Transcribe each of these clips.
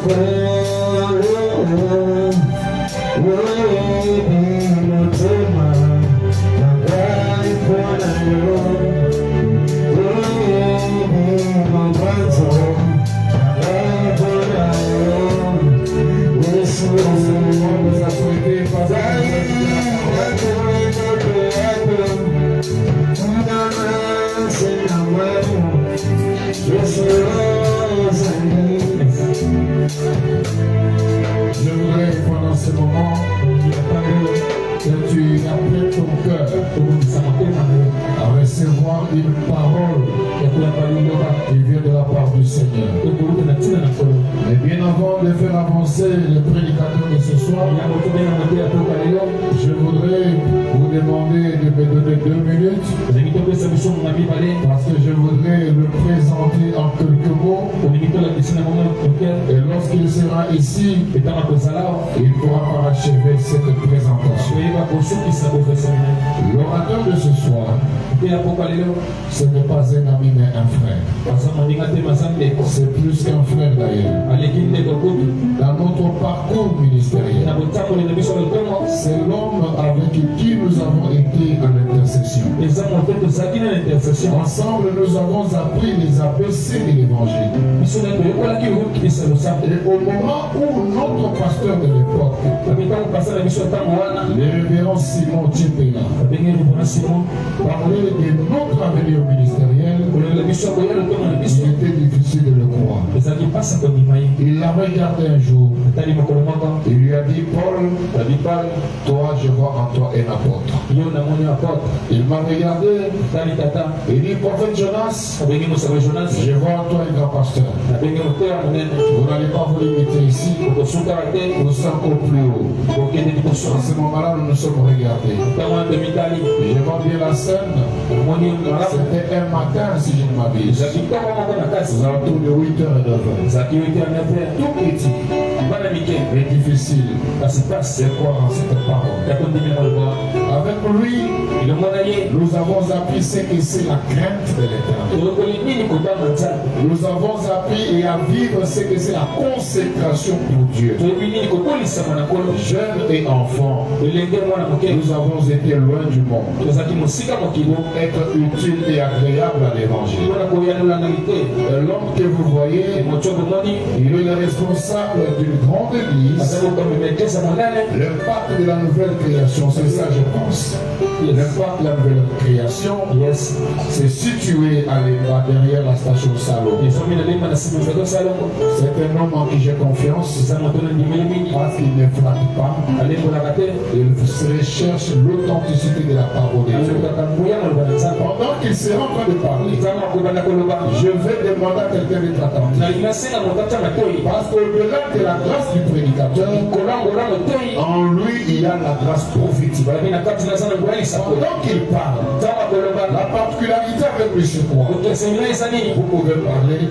Je voudrais pendant ce moment que tu appelles ton cœur à recevoir une parole qui vient de la part du Seigneur. Mais bien avant de faire avancer le prédicateur de ce soir, je voudrais vous demander de me donner 2 minutes parce que je voudrais le présenter en quelques mots. Et lorsqu'il sera ici, il pourra parachever cette présentation. L'orateur de ce soir, ce n'est pas un ami mais un frère. C'est plus qu'un frère d'ailleurs. Dans notre parcours ministériel, c'est l'homme avec qui nous avons été à l'intercession. Ensemble, nous avons appris les ABC de l'évangile. Et au moment où notre pasteur de l'époque, le révérend Simon Tchepela, parlait de notre avenir ministériel, il était difficile de le croire. Il l'a regardé un jour. Il lui a dit, Paul, toi, je vois en toi un apôtre. Il m'a regardé. Il dit, prophète Jonas, je vois en toi un grand pasteur. Vous n'allez pas vous limiter ici. Nous sommes au plus haut. En ce moment-là, nous nous sommes regardés. Je vois bien la scène. C'était un matin, si je ne m'abuse. Aux alentours de 8h et 9h. Tout petit. Mais difficile. C'est quoi dans cette parole? Avec lui, nous avons appris ce que c'est la crainte de l'Éternel. Nous avons appris à vivre ce que c'est la consécration pour Dieu. Jeunes et enfants, nous avons été loin du monde. Être utile et agréable à l'évangile. L'homme que vous voyez, il est le responsable d'une grande église. L'impact de la nouvelle création, c'est ça je pense. L'impact de la nouvelle création, c'est situé à l'état derrière la station Salon. C'est un homme en qui j'ai confiance parce qu'il ne flatte pas. Il recherche l'authenticité de la parole de Dieu. Pendant qu'il sera en train de parler, je vais demander à quelqu'un d'être attentif. Parce qu'au-delà de la grâce du prédicateur, en lui il y a la grâce prophétique. Pendant qu'il parle, la particularité avec lui c'est quoi? Vous pouvez parler et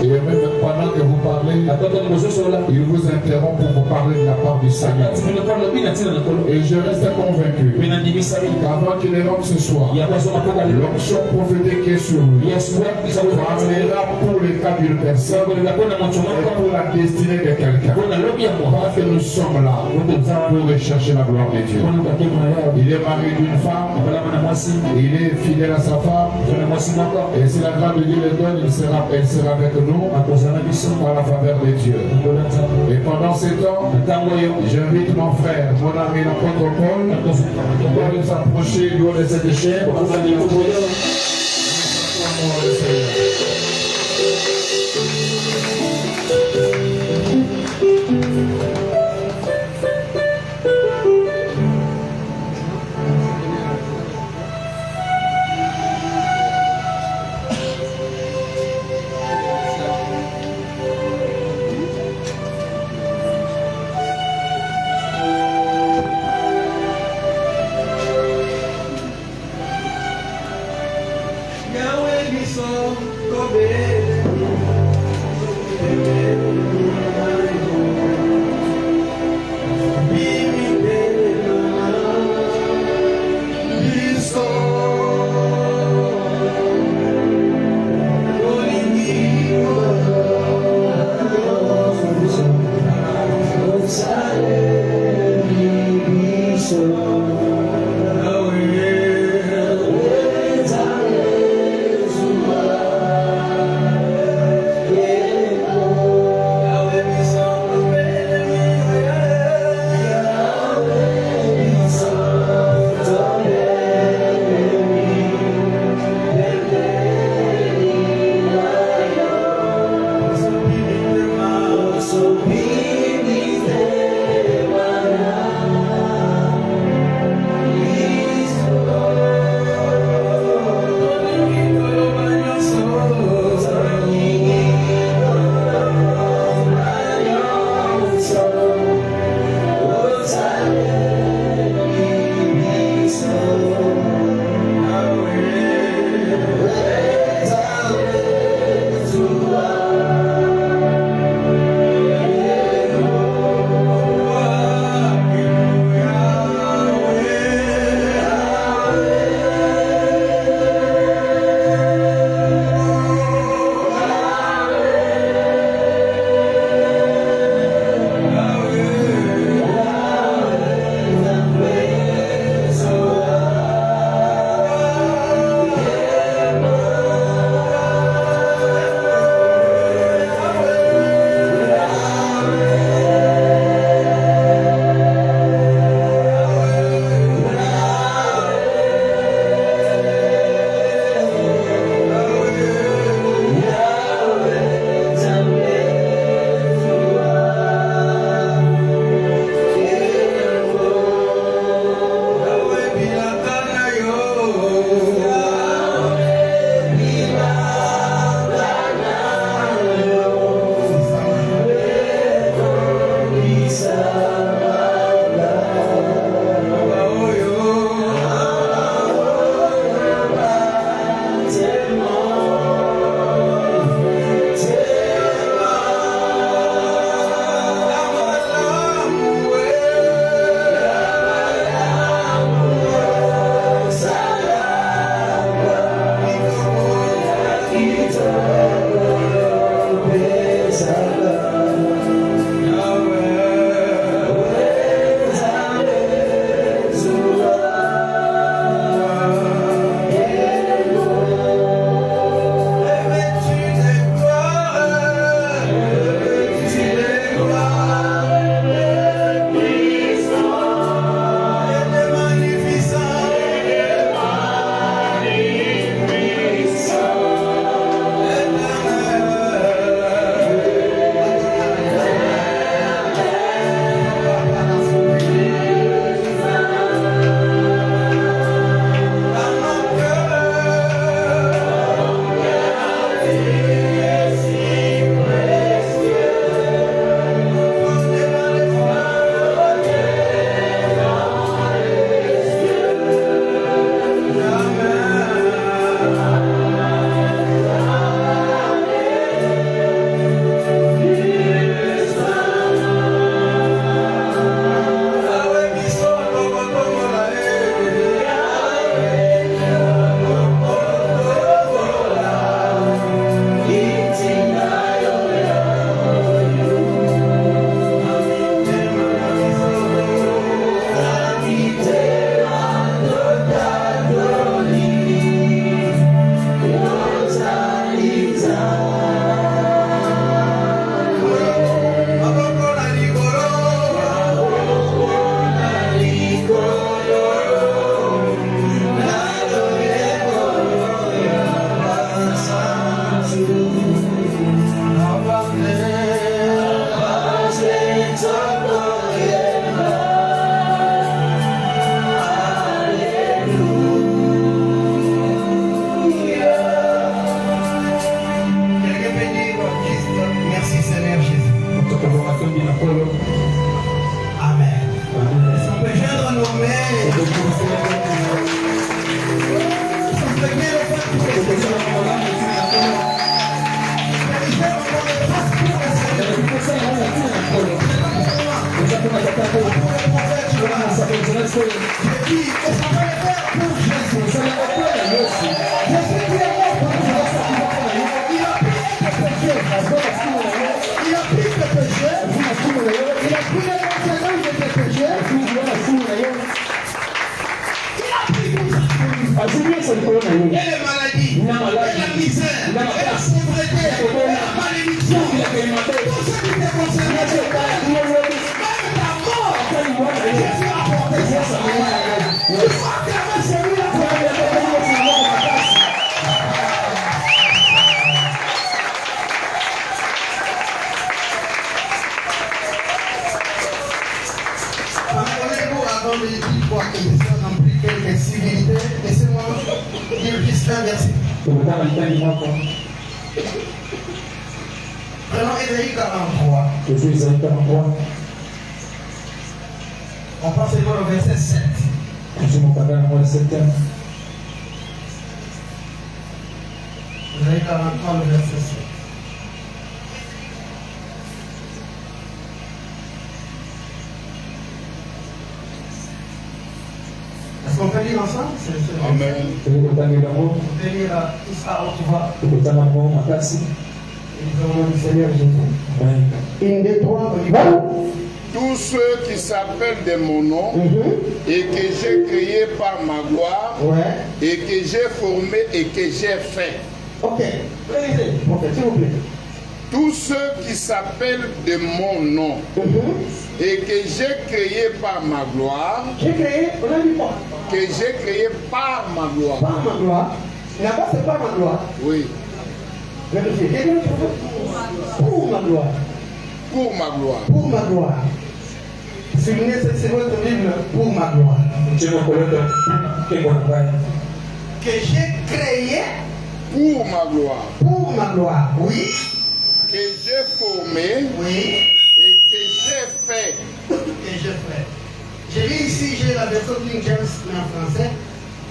même pendant que vous parlez, il vous interrompt pour vous parler de la part du Seigneur. Et je reste convaincu qu'avant qu'il rentre ce soir, l'onction prophétique est sur lui. Parlera pour le cas d'une personne et pour la destinée de quelqu'un. Parce que nous sommes là pour rechercher la gloire de Dieu. Il est marié d'une femme, il est fidèle à sa femme, et si la grâce de Dieu le donne, elle sera avec nous par la faveur de Dieu. Et pendant ce temps, j'invite mon frère, mon ami l'apôtre Paul, de s'approcher du haut de cette chair. Yahweh, Amen. Est-ce qu'on peut joindre nos mains? Et les maladies, et la misère, et la pauvreté, et la malédiction, tout ce qui te concerne, même ta mort, Jésus a porté ça. Tu vas clamer celui-là pour aller avant de dire quoi que nous avons pris quelques civilités, laissez-moi dire juste un verset. Prenons Ésaïe 43. On passe au verset 7. Ésaïe 43, le verset 7. Est-ce qu'on peut lire ensemble? Amen. On peut lire tout ça au pouvoir. Et nous avons le Seigneur Jésus. Une des trois, on y va. Tous ceux qui s'appellent de mon nom et que j'ai créé par ma gloire et que j'ai formé et que j'ai fait. Ok, s'il vous plaît. Tous ceux qui s'appellent de mon nom et que j'ai créé par ma gloire. J'ai créé, on a dit quoi? Que j'ai créé par ma gloire. Par ma gloire. Là-bas, c'est par ma gloire. Oui. Vérifiez. Pour ma gloire. Pour ma gloire. Pour ma gloire. Soulignez c'est votre Bible. Pour ma gloire. Que j'ai créé. Pour ma gloire. Pour ma gloire. Oui. Que j'ai formé. Oui. Et que j'ai fait. Que j'ai fait. J'ai lu ici, j'ai la version King James mais en français.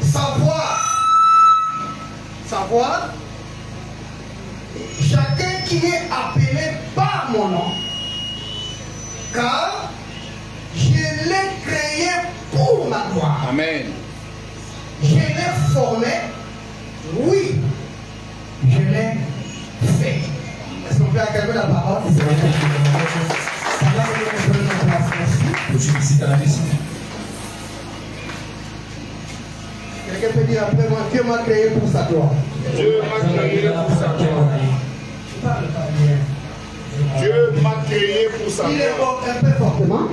Savoir. Chacun qui est appelé par mon nom. Car je l'ai créé pour ma gloire. Amen. Je l'ai formé. Oui. Je l'ai fait. Est-ce qu'on peut acclamer la parole? Quelqu'un peut dire après moi, Dieu m'a créé pour sa gloire. Dieu m'a créé pour sa gloire. Dieu m'a créé pour sa Il est gloire. un peu fortement.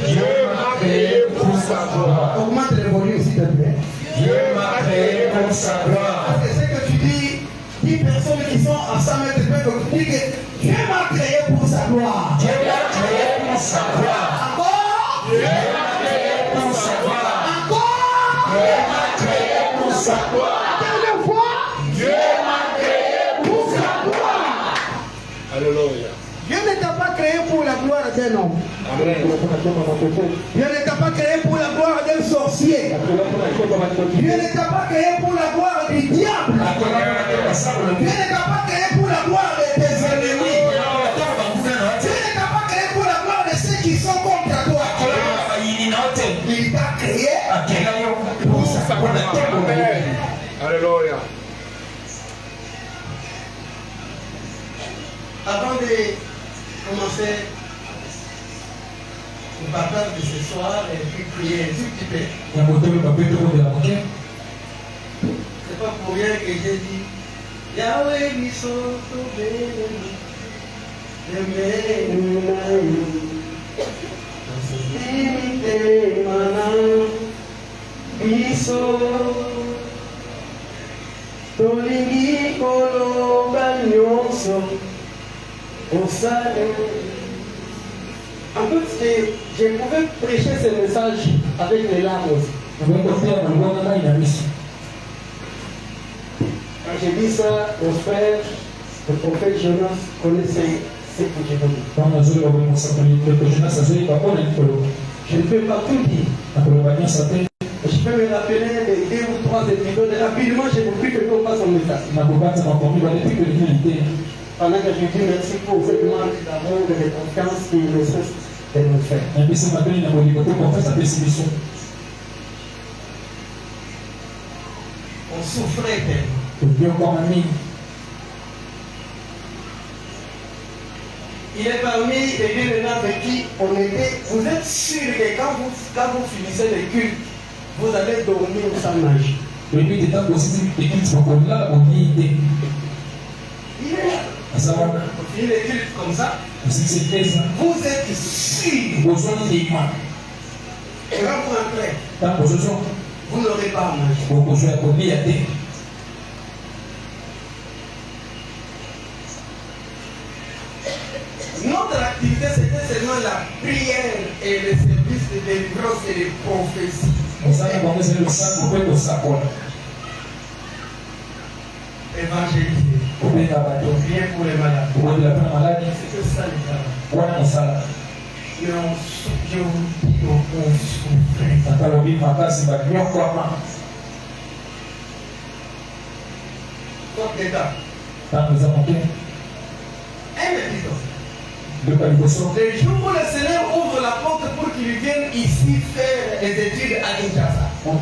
Dieu m'a créé pour sa gloire. Augmente le volume s'il te plaît. Dieu m'a créé pour sa gloire. Parce que c'est que tu dis, 10 personnes qui sont à 100 mètres de près, donc tu dis que Dieu m'a créé pour sa gloire. Dieu m'a créé pour sa gloire. Encore. Dieu m'a créé pour sa gloire. Encore. Dieu m'a créé pour sa gloire. Quelle fois? Dieu m'a créé pour sa gloire. Alléluia. Dieu ne t'a pas créé pour la gloire d'un homme. Amen. Dieu ne t'a pas créé pour la gloire d'un sorcier. Dieu ne t'a pas créé pour la gloire du diable. Dieu ne t'a pas créé pour la gloire de tes ennemis. Dieu ne t'a pas créé pour la gloire de ceux qui sont contre toi. Il t'a créé pour sa gloire. Amen. Alléluia. Avant de commencer le partage de ce soir et puis prier un tout petit peu, c'est pas pour rien que j'ai dit Yahweh Bisoto en fait, je pouvais prêcher ce message avec les larmes aussi. Quand j'ai dit ça, mon frère, le prophète Jonas, connaissait ce que je veux dire. Je ne peux pas tout dire. Je peux me rappeler les 2 ou 3 épisodes. Rapidement, je vous prie que nous passe un message. Pendant que je dis merci pour cette marque d'amour et de confiance qu'il ne cesse de nous faire. On souffrait tellement. Il est parmi les deux avec qui on était. Vous êtes sûr que quand vous finissez les cultes, vous allez dormir sans nager. Il est là. Vous finissez les cultes comme ça. Vous êtes sûr. Et quand vous rentrez, vous n'aurez pas à nager. Notre activité, c'était seulement la prière et le service de délivrance et de prophétie. Évangéliser. Prier pour les malades. C'est que ça les gars. Mais je vous dis, on souffrait. Porte d'état. Le jour où le Seigneur ouvre la porte pour qu'il vienne ici faire les études à Kinshasa. Oui.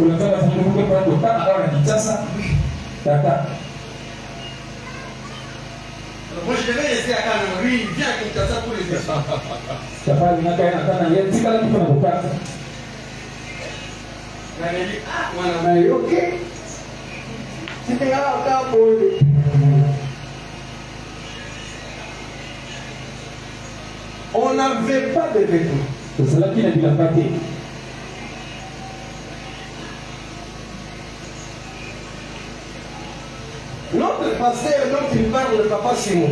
Alors moi je devais rester à Canada. Lui il vient à Kinshasa pour les études. Il m'a dit, ah, ok. C'était là encore pour lui. On n'avait pas de vêtements. C'est cela qui n'a dit la partie. Notre pasteur dont il parle, le papa Simon.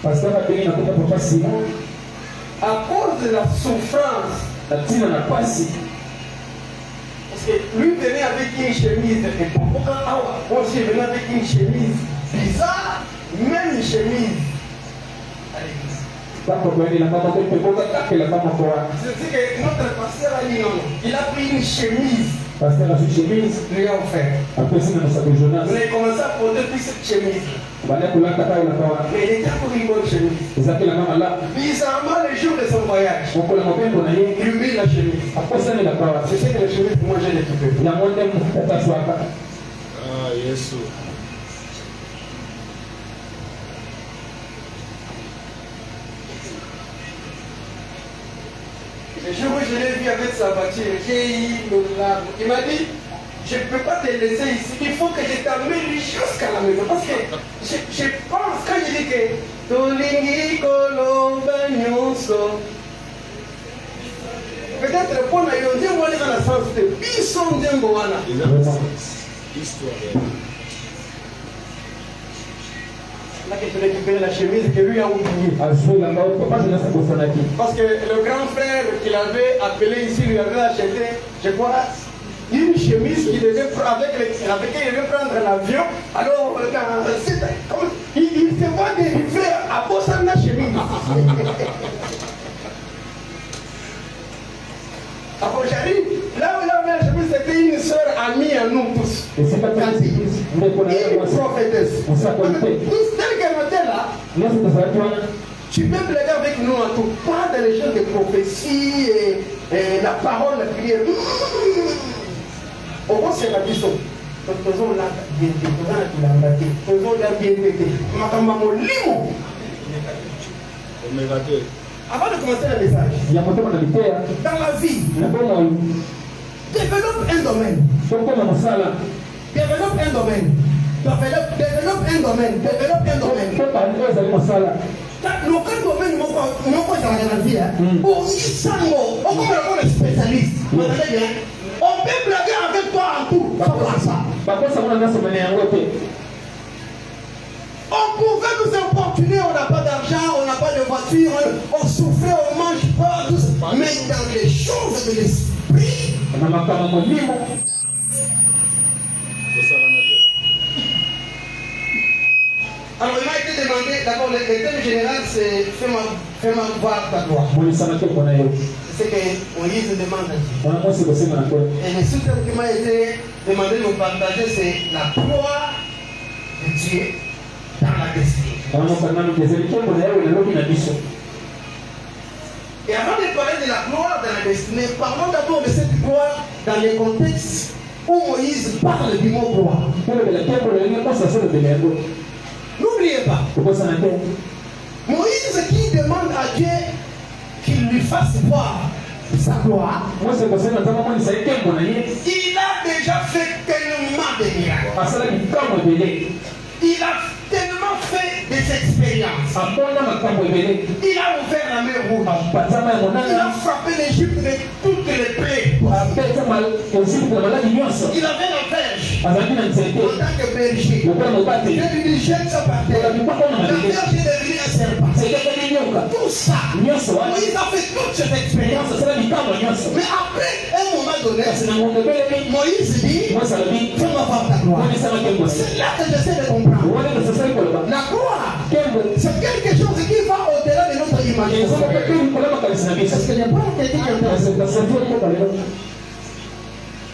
Pasteur Abéli n'a pas papa Simon. À cause de la souffrance, la tine n'a pas si. Parce que lui venait avec une chemise. Et pourquoi aussi venait avec une chemise bizarre, même une chemise à l'église. C'est que notre pasteur a dit non. Il a pris une chemise. Pasteur a une chemise. Lui a offert. Après ça, on a commencé à porter toute cette chemise. Mais il était pour une bonne chemise. Bizarrement, le jour de son voyage, il lui met la chemise. C'est ce que la chemise, moi j'ai l'équipé. Ah, Yesu. Le jour où je l'ai vu avec sa voiture, j'ai eu le larme. Il m'a dit, je ne peux pas te laisser ici, il faut que je t'amène jusqu'à la maison. Parce que je pense, quand je dis que Tolingi Kolomba Nyonso, peut-être pour la Yonzi, on va aller dans la sens de Bisson Demboana. Histoire. Là que tu récupères la chemise que lui a oubliée. Parce que le grand frère qu'il avait appelé ici lui avait acheté, je crois, une chemise qu'il devait avec laquelle il devait prendre l'avion. Alors, il se voit dériver à Bossana chemise. Alors j'arrive, là où il avait la chemise, c'était une soeur amie à nous tous. Et c'est pas une prophétesse. Telle qu'elle était là, tu peux plaider avec nous en tout, pas dans les choses de prophétie et la parole, la prière. Au moins c'est la vision. Faisons la bienté, faisons la bienté. Avant de commencer le message, dans la vie, développe un domaine. Développe un domaine. Développe un domaine. Développe un domaine. L'aucun domaine, mon dans la vie, pour Isango, on comme le spécialiste. On peut blaguer avec toi en tout. On pouvait nous importuner, on n'a pas d'argent, on n'a pas de voiture, on souffrait, on mange pas, tout ça. Mais dans les choses de l'esprit, Alors il m'a été demandé, d'abord le thème général c'est fais-moi voir ta gloire. C'est que Moïse demande à Dieu. Et le sous-thème qui m'a été demandé de me partager c'est la gloire de Dieu dans la destinée. Et avant de parler de la gloire dans la destinée, parlons d'abord de cette gloire dans le contexte où Moïse parle du mot gloire. N'oubliez pas, Moïse qui demande à Dieu qu'il lui fasse voir sa gloire, il a déjà fait tellement de miracles. Il a tellement fait des expériences. Il a ouvert la mer Rouge. Il a frappé l'Égypte de toutes les plaies. Il avait la verge en tant que berger. Il lui jette ça par terre. La verge est devenue un serpent. Tout ça, Moïse a fait toutes ces expériences. Mais après un moment donné, Moïse dit, fais-moi voir ta gloire. C'est là que j'essaie de comprendre. La gloire, c'est quelque chose qui va au-delà de notre imagination. Est-ce qu'il n'y a pas quelqu'un qui entend?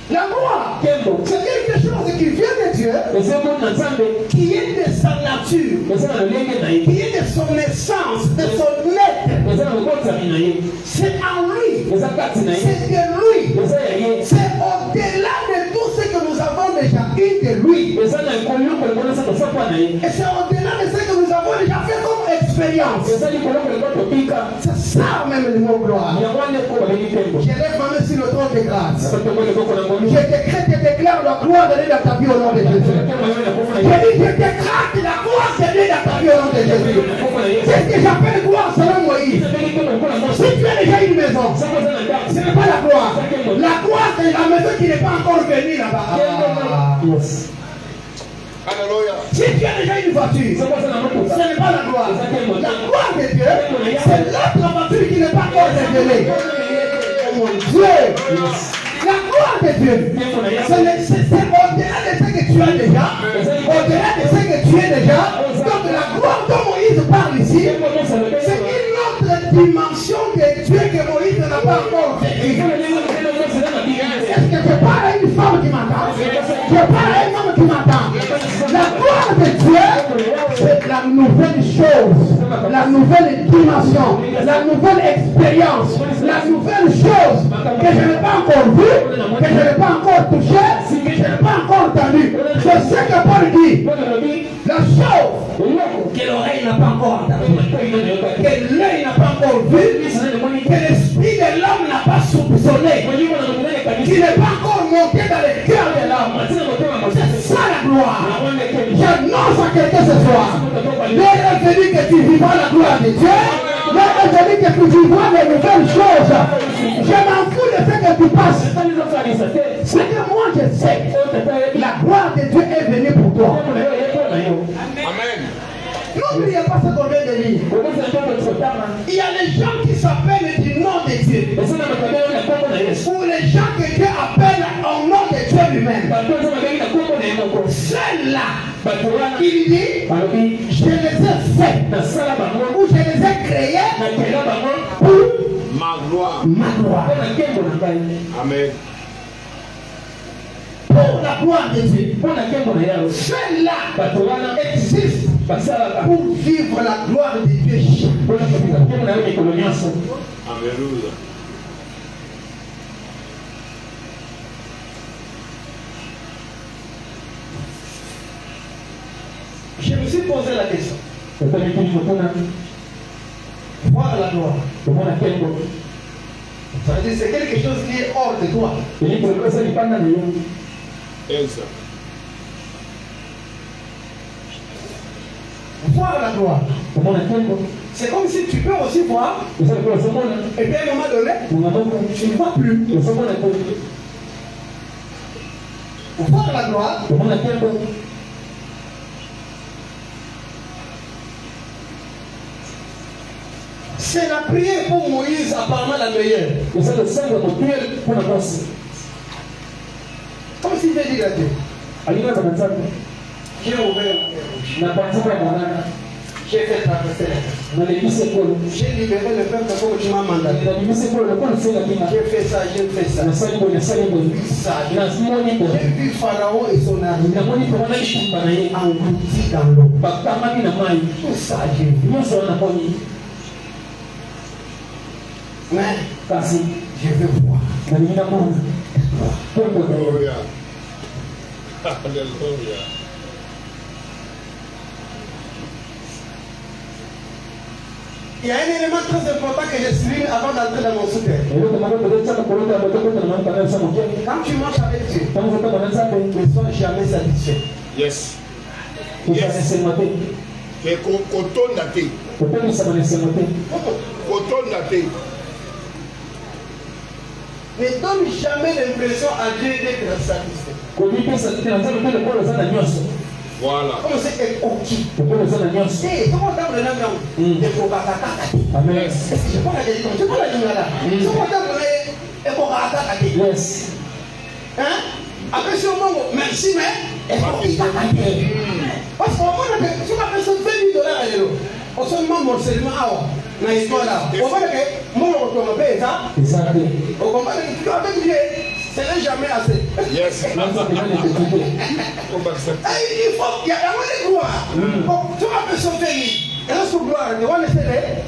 La gloire, c'est quelque chose qui vient de Dieu, qui est de sa nature, qui est de son essence, de son être. C'est en lui, c'est de lui, c'est au-delà de tout ce que nous avons déjà eu de lui. Et c'est au-delà de ce que nous avons déjà fait comme expérience. C'est ça même le mot gloire. Je lève ma main sur le trône de grâce. Je déclare la gloire de Dieu dans ta vie au nom de Jésus. Je déclare que la gloire de Dieu dans ta vie au nom de Jésus. C'est ce que j'appelle gloire selon Moïse. Si tu as déjà une maison, ce n'est pas la gloire. La gloire, c'est la maison qui n'est pas encore venue là-bas. Alléluia. Si tu as déjà une voiture, ce n'est pas la gloire. La gloire de Dieu, c'est l'autre voiture qui n'est pas encore révélée. Oh mon Dieu. La gloire de Dieu, c'est au-delà de ce que tu as déjà, au-delà de ce que tu es déjà. Donc la gloire dont Moïse parle ici, c'est une autre dimension de Dieu que Moïse n'a pas encore vécue. Est-ce que je parle à une femme qui m'attend? Je parle à un homme qui m'attend. La gloire de Dieu, c'est la nouvelle chose, la nouvelle dimension, la nouvelle expérience, la nouvelle chose que je n'ai pas encore vue, que je n'ai pas encore touché, que je n'ai pas encore entendu. C'est ce que Paul dit. La chose que l'oreille n'a pas encore entendue, que l'œil n'a pas encore vu, que l'esprit de l'homme n'a pas soupçonné, qui n'est pas encore monté dans le cœur de l'homme. C'est ça la gloire. J'annonce à quelqu'un ce soir. L'heure est venue que tu vivras la gloire de Dieu. L'heure est venue que tu vivras de nouvelles choses. Je m'en fous de ce que tu passes. Ce que moi je sais, la gloire de Dieu est venue pour toi. Amen. N'oubliez pas ce qu'on vient de lire. Il y a les gens qui s'appellent du nom de Dieu. Ou les gens que Dieu appelle au nom de Dieu lui-même. Ceux-là, il dit, je les ai faits. Ou je les ai créés pour Ma gloire. ma gloire. Amen. Pour la gloire de Dieu. Ceux-là existent pour vivre la gloire de Dieu. Alléluia. Je me suis posé la question. Voir la gloire. Ça veut dire c'est quelque chose qui est hors de toi. Elsa. Voir la gloire. C'est comme si tu peux aussi voir. Et puis à un moment donné, tu ne vois plus. Voir la gloire. C'est la prière pour Moïse apparemment la meilleure. Comme si tu dis à Dieu. J'ai ouvert la mer rouge. J'ai fait traverser les terres. J'ai libéré le peuple comme tu m'as mandaté. J'ai fait ça, j'ai fait ça. J'ai vu Pharaon et son armée engloutis dans l'eau. Tout ça, j'ai vu. Mais je veux voir. Alléluia. Alléluia. Il y a un élément très important que je souligne avant d'entrer dans mon souterrain. Quand tu marches avec Dieu, ne sois jamais satisfait. Yes. Yes. Et coton naté. Coton naté. Ne donne jamais l'impression à Dieu d'être satisfait. Voilà. Comme c'est ok. C'est comment dans le nom. Il faut pas t'attaquer. Amen. Je prends la question. Je prends la question là. C'est comment dans le il faut pas t'attaquer. Yes. Hein? Après ce moment, merci mais il faut t'attaquer. Parce qu'au moment où tu m'as fait $20,000 à l'eau, au seulement morcellement à na histoire là. Au moment que mon retour me paye ça. Au moment que tu as fait ce n'est jamais assez. Yes. Il faut qu'il y ait un gloire. Tu vas me sauver. Et là, sous gloire, tu vas laisser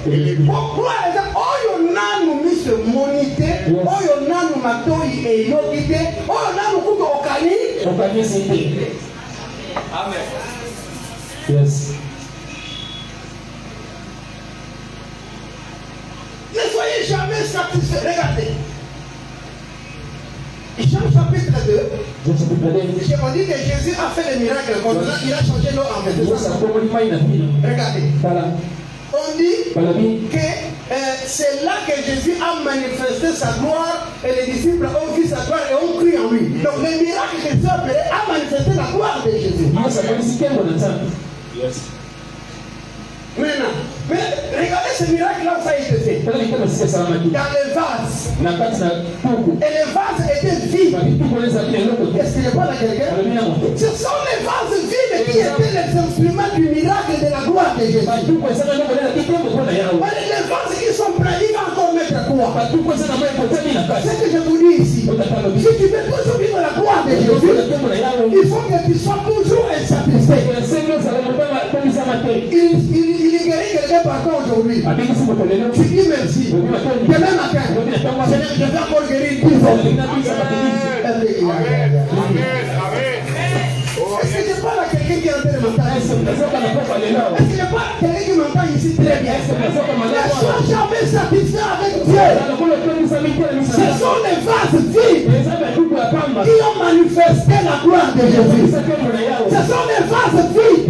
les. Pour gloire, oh, yon a nous mis ce monité. Oh, yon a nous matoi et yokité. Oh, yon a nous coupe au cani. Amen. Yes. Ne soyez jamais satisfait. Regardez. Jean chapitre 2, j'ai dit que Jésus a fait le miracle. Il a changé l'eau en vin. Regardez. On dit que c'est là que Jésus a manifesté sa gloire et les disciples ont vu sa gloire et ont cru en lui. Donc le miracle que Jésus a fait a manifesté la gloire de Jésus. Yes. Maintenant, mais regardez ce miracle-là où ça a été fait. Dans les vases. Et les vases étaient vides. Est-ce qu'il n'est pas là quelqu'un? Ce sont les vases vides qui étaient les instruments du miracle de la gloire de Jésus. Mais les vases qui sont pleins, il va encore mettre quoi? C'est ce que je vous dis ici. Si tu veux toujours vivre la gloire de Jésus, il faut que tu sois toujours insatisfait. Il guérit quelqu'un par contre aujourd'hui. Tu dis merci. Demain matin, je vais encore guérir 10 fois. Est-ce que je parle à quelqu'un qui est en train de m'entendre? Est-ce que je parle à quelqu'un qui m'entend ici très bien? Ne sois jamais satisfait avec Dieu. Ce sont les vases vides qui ont manifesté la gloire de Jésus. Ce sont les vases vides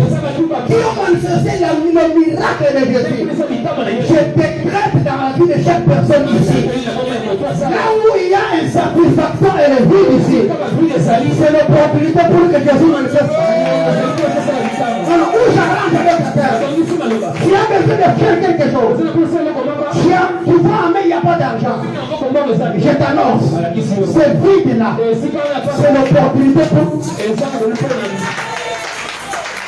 qui ont manifesté le miracle de Jésus. Je décrète dans la vie de chaque personne ici. Là où il y a insatisfaction et le vide ici, c'est l'opportunité pour que Jésus manifeste. Alors, où j'arrange avec la terre? Tu as besoin de faire quelque chose. Tu vois, mais il n'y a pas d'argent. Je t'annonce, ce vide-là, c'est l'opportunité pour. C'est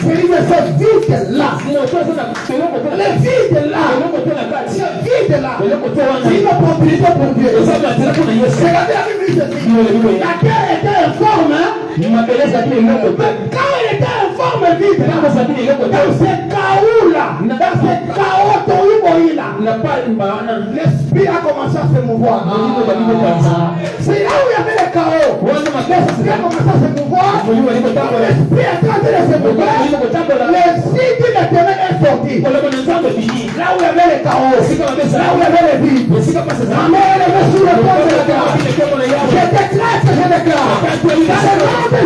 ce vide-là. Le vide-là. Ce vide-là. C'est une opportunité pour Dieu. Regardez la Bible. La terre était informe. Mais quand elle était informe vide, dans ce chaos-là, dans ce chaos là, l'esprit a commencé à se mouvoir. C'est là où il y avait le chaos. L'esprit a commencé à se mouvoir. L'esprit est en train de se mouvoir. Le signe de l'éternel est sorti. Là où il y avait le chaos, là où il y avait le vide. Ma mère est levée sur le pont de la gare. Je déclare que je déclare. Dans le nom de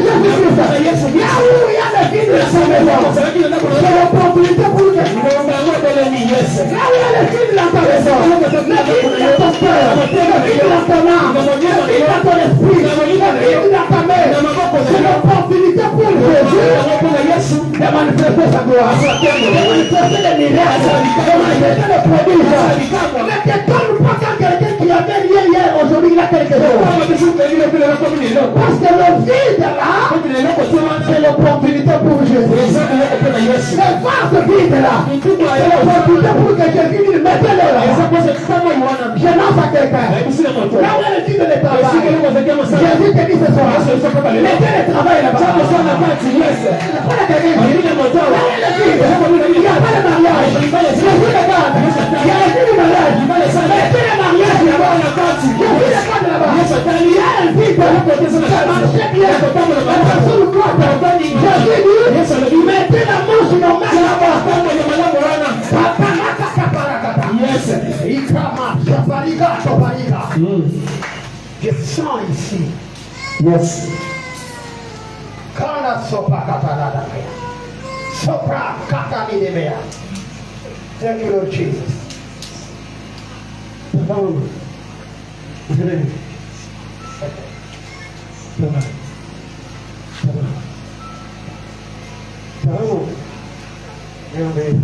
Jésus-Christ, là où il y a le vide de sa maison, c'est l'opportunité pour le. Là où il y a le vide dans ta maison, le vide dans ton cœur, le vide dans ton âme, le vide dans ton esprit, le vide dans ta main, c'est l'opportunité pour Jésus de manifester sa gloire, de manifester les miracles, de manifester le prodige. Ne t'étonne pas quand quelqu'un qui avait rien hier, aujourd'hui il a quelque chose. Parce que le vide là, c'est l'opportunité pour Jésus. Jésus te dit ce soir, mettez le travail là-bas. Il n'y a pas de mariage. Jésus regarde. Il y a le mariage. Mettez le mariage là-bas. Jésus regarde là-bas. Il y a un vide. Ça marchait bien. La personne croit. Jésus dit, mettez la manche normale là-bas. Yes. Je sens ici. Yes. Kana sopa katanada. Sopra katanidemea. Thank you, Lord Jesus.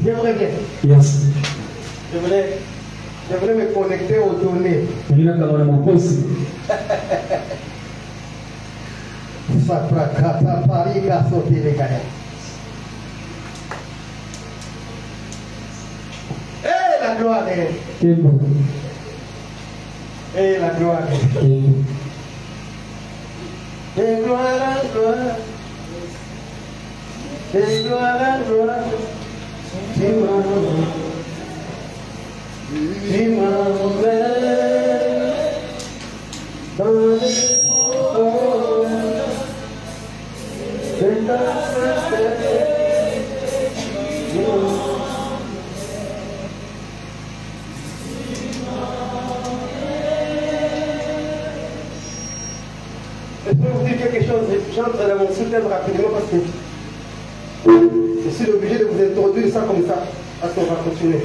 J'aimerais bien. Yes. Je voulais me connecter aux données. Eh, la gloire est. Eh, la gloire est. Et gloire à gloire. Et gloire à gloire. Tu m'emmènes dans les eaux de ta Je peux vous dire quelque chose, j'entre dans mon sous-thème rapidement parce que je suis obligé de vous introduire ça comme ça, parce qu'on va continuer.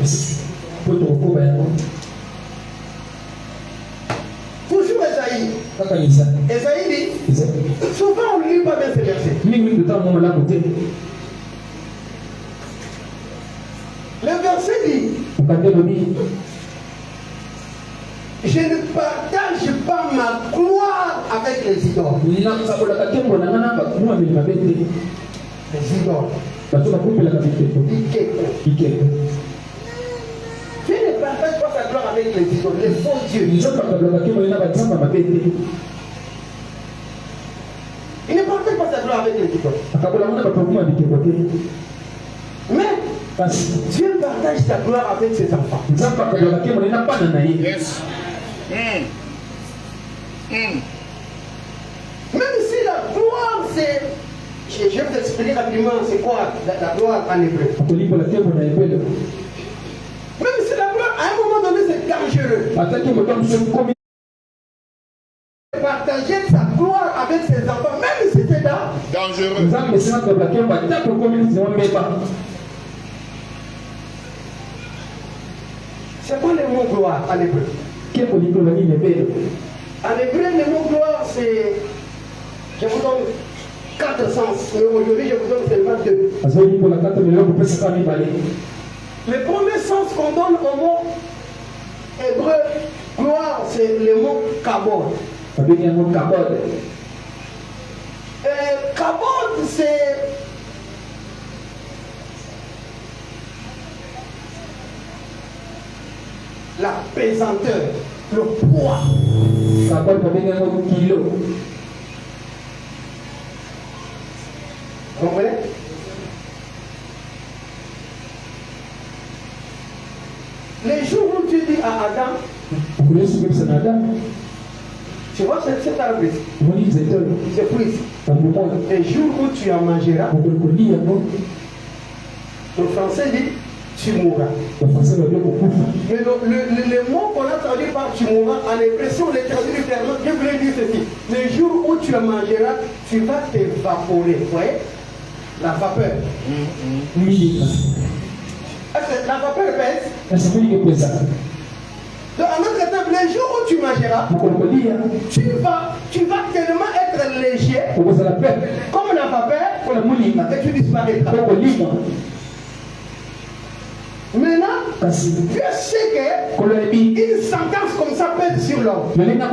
Toujours Esaïe. Esaïe dit, souvent on ne lit pas bien ces versets. Le verset dit, je ne partage pas ma gloire avec les idoles. Les idoles. Tu ne partages pas ta gloire avec les idoles, les faux dieux. Il ne partage pas sa gloire avec les idoles. Mais Dieu partage sa gloire avec ses enfants. Yes. Même si la gloire, c'est... Je vais vous expliquer rapidement c'est quoi la gloire en hébreu. Même si la gloire, à un moment donné, c'est dangereux. Partager sa gloire avec ses enfants, même si c'est dangereux. C'est quoi le mot gloire en hébreu? En hébreu, le mot gloire, c'est... Je vous donne 4 sens. Mais aujourd'hui, je vous donne seulement 2. Le premier sens qu'on donne au mot hébreu, gloire, c'est le mot kabod. Kabod, c'est la pesanteur, le poids. Vous comprenez? Les jours où tu dis à Adam, tu vois cet arbre ici, c'est pris. Les jours où tu en mangeras, le français dit tu mourras. Mais le mot qu'on a traduit par tu mourras, en hébreu, si on le traduit littéralement, je voulais dire ceci. Le jour où tu en mangeras, tu vas t'évaporer. Vous voyez? La vapeur. La vapeur pèse. Donc, en autre terme, les jours où tu mangeras, tu vas tellement être léger, comme la vapeur, et tu disparaîtras. Maintenant, Dieu sait qu'une sentence comme ça pèse sur l'homme. Et l'homme a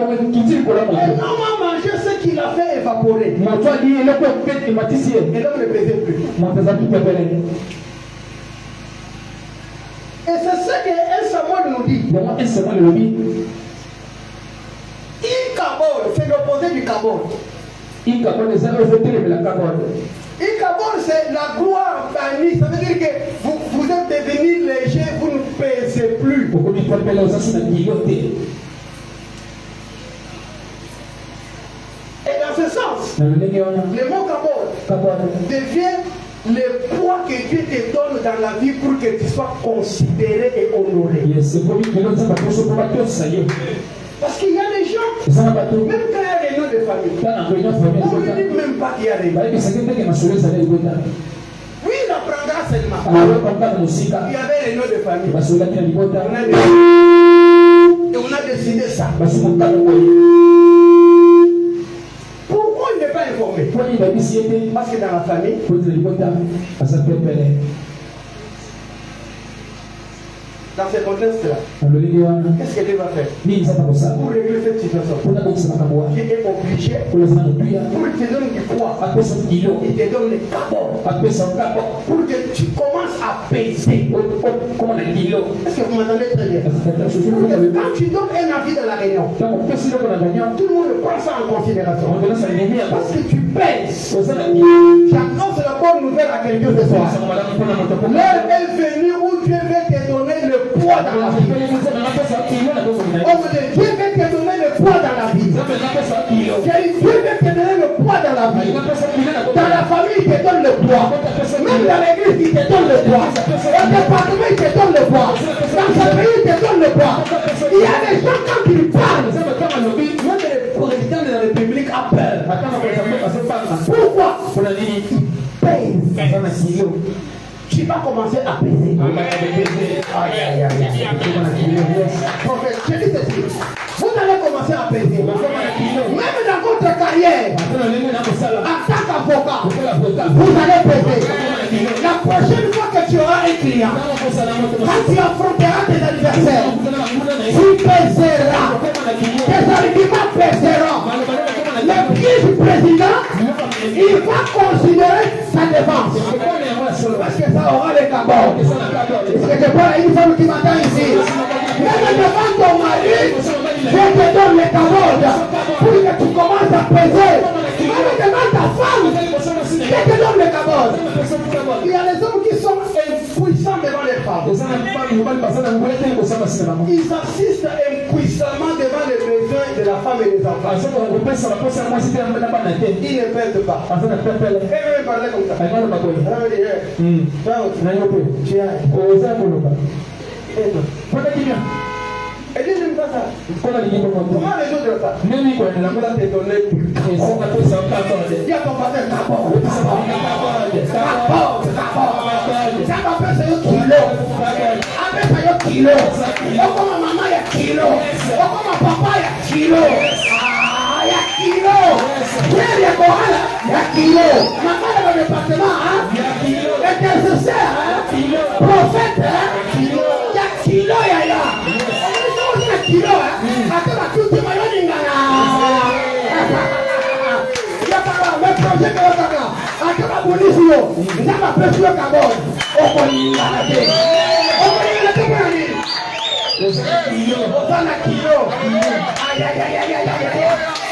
mangé ce qu'il a fait évaporer. Et l'homme ne pesait plus. Et c'est ce que 1 Samuel nous dit. Il kabod. Ikabod, c'est l'opposé du Kabod. Ikabod, c'est la gloire bannie. Ça veut dire que vous êtes devenus légers, vous ne pesez plus. Et dans ce sens, le mot Kabod devient le poids que Dieu te donne dans la vie pour que tu sois considéré et honoré. Parce qu'il y a des gens, même quand il y a des noms de famille, on ne dit même pas qu'il y a des noms. Oui, il apprendra seulement. Il y avait les noms de famille. Et on a décidé ça. Pourquoi il n'est pas informé? Parce que dans la famille, dans ce contexte-là, qu'est-ce que Dieu va faire pour régler cette situation? Il est obligé pour te donner du poids. Il te donne les capots pour que tu commences à peser. Est-ce que vous m'entendez très bien? Quand tu donnes un avis de la réunion, tout le monde prend ça en considération. Parce que tu pèses. J'annonce la bonne nouvelle à quelqu'un ce soir. L'heure est venue où Dieu veut te donner le poids dans la vie. Dieu veut te donner le poids dans la vie. Dieu veut te donner le poids dans la vie. Dans la famille, il te donne le poids. Même dans l'église, il te donne le poids. Au département, il te donne le poids. Dans ce pays, il te donne le poids. Il y a des gens quand ils parlent, même le président de la République a peur. Pourquoi? Tu vas commencer à peser. Prophète, je dis ceci. Vous allez commencer à peser. Même dans votre carrière, en tant qu'avocat, vous allez peser. La prochaine fois que tu auras un client, quand tu affronteras tes adversaires, tu pèseras. Tes arguments pèseront. Le pied du président, il va considérer sa défense. Parce que ça aura les cabots. Est-ce que je parle à une femme qui m'attend ici? Même devant ton mari, je te donne les cabots pour que tu commences à peser. Même devant ta femme, je te donne les cabots. Il y a les hommes qui sont impuissants devant les femmes. Ils assistent impuissamment devant les besoins de la femme et des enfants. Ils ne pèsent pas. Et même parler comme ça. Et Dieu n'aime pas ça. Comment résoudre ça? Il y a ton père, kilo. Comme maman, il y a kilo. Comme papa, il y a kilo. Il y a kilo. Il y a kilo. Maman, dans le département, intercesseur, prophète, il y a kilo, il y a kilo,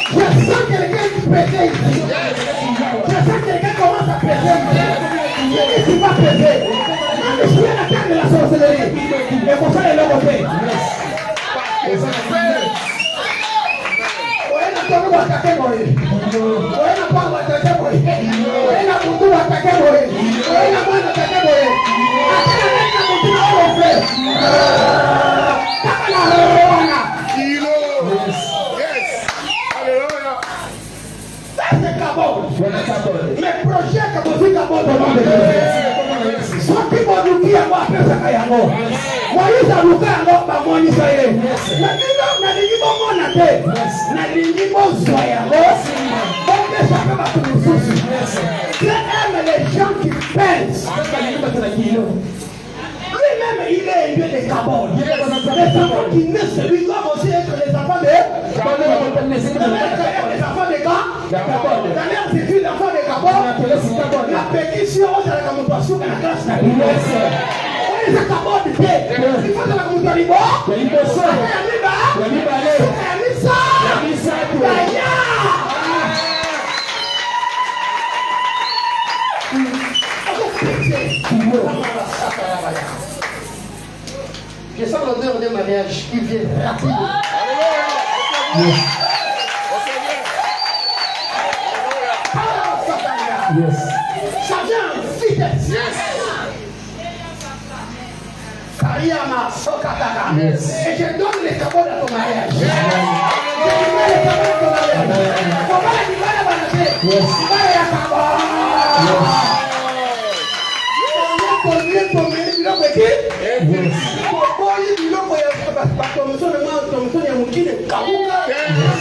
je sens quelqu'un qui pèse. Je sens quelqu'un commence à peser. Je dis tu vas peser. Même je suis à la table de la sorcellerie. Et pour ça, il est là côté. Mais projet que vous dites à votre nom de Dieu. Soit qui vont nous dire à moi après ça qu'il y a mort. Moïse a loué à l'autre par mon Israël. Mais dis donc, n'a dit bon mon athée. N'a dit bon soyez. Donc ça fait pas tout le souci. Dieu aime les gens qui pèsent. Lui-même, il est élevé des cabots. Les enfants qui naissent, lui doivent aussi être les enfants de... Les enfants de gars. D'ailleurs, c'est une enfant de cabots. La pétition, c'est la commutation de la classe. Les cabots de thé. Il faut que la commutation de marcher rapide. Yes. Yes. Ça vient en vitesse. Kariama Sokataka. Yes. Et je donne les cadeaux à ton mariage. Je donne les cadeaux à ton mariage. Comment la divane va naître? Yes. Divane ya kaba. Combien biloko eki? Yes. Kokoyi biloko ya batomsone ma tomsone ya mokili kauka. Yes.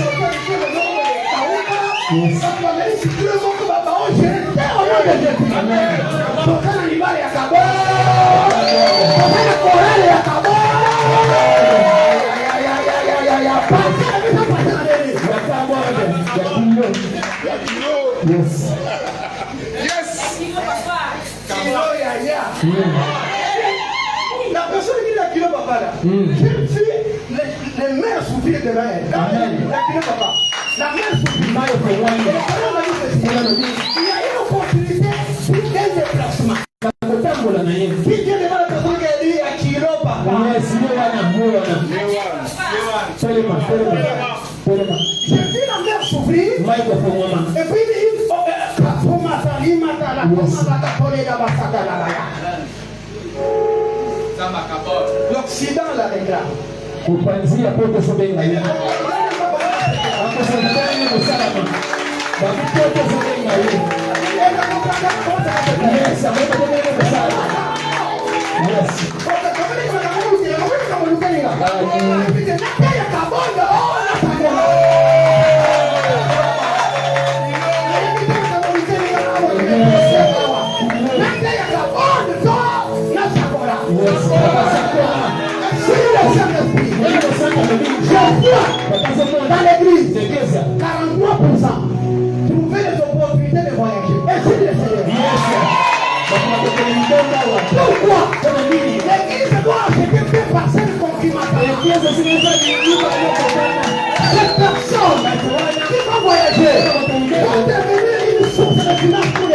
Amen. Tokana libale ya kaba. Tokana korale ya kaba. Yes. Yes. La personne qui l'a kilo papa là, quelle fille, les mères souffrent de elle. La kilo papa. La mère souffre. Il y a une opportunité pour quel déplacement. Qui vient devant la personne qui a dit à kilo papa. J'ai vu la mère souffrir. Et puis il dit, l'Occident la réclame. Kupanzia pote sobenga yeye. Hapo serikali msalama. Babu pote sobenga yeye. Yes, hapo sobenga msalama. Yes. Dans l'église, 43%, trouver les opportunités de voyager. Et c'est le Seigneur. Pourquoi? L'église doit acheter des parcelles confirmatoires. Cette personne qui va voyager doit devenir une source de finance pour les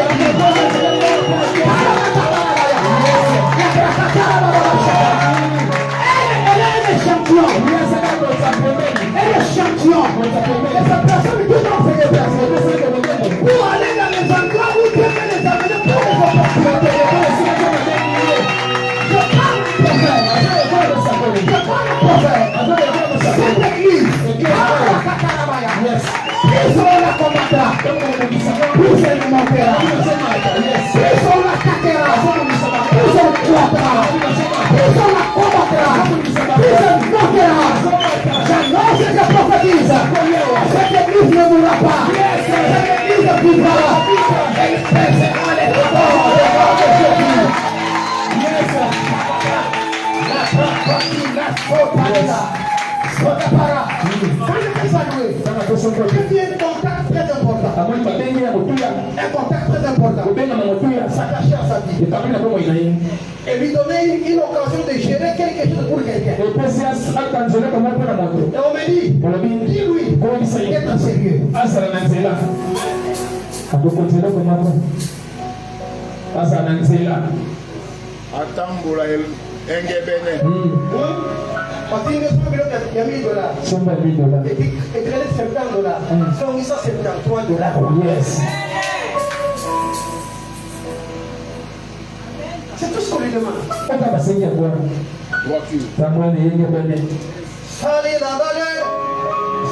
elle est un champion. Elle est champion. Et cette personne qui doit faire des personnes pour aller dans les endroits où Dieu veut les amener pour les opportunités. Je parle prophète. Cette église, ils sont la combattra. Plus elle montera. Ils sont la catera. Plus elle croîtra. Plus on la combattra. Plus elle montera. J'annonce et je prophétise. Cette église ne mourra pas. Cette église vivra. Et expressera les rapports de Jésus. Quand je fais saluer, je fais un contact très important. Un contact très important. S'attacher à sa vie. Et lui donner une occasion de gérer quelque chose pour quelqu'un. Et on me dit, dis-lui, être sérieux. Atambola engebene. Parce qu'il y a $1 000. Et puis, $70. Sont $873. Yes. C'est tout ce qu'on lui demande. Voiture. Sali la bale,